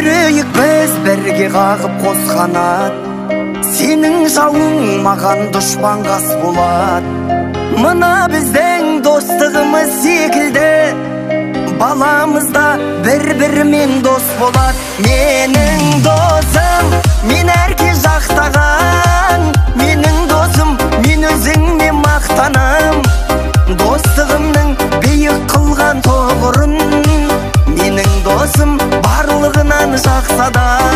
жүрейік біз бірге қағып қос қанат. Сенің жауың маған дұшпан қас болады. Мына біздің достығымыз секілді баламызда бір-бірімен дос болады. Менің досым, мен әрке жақтаған. Менің досым, мен өзіңме мақтанам. Достығымның биік қылған тұғырын менің досым барлығынан жақсы адам.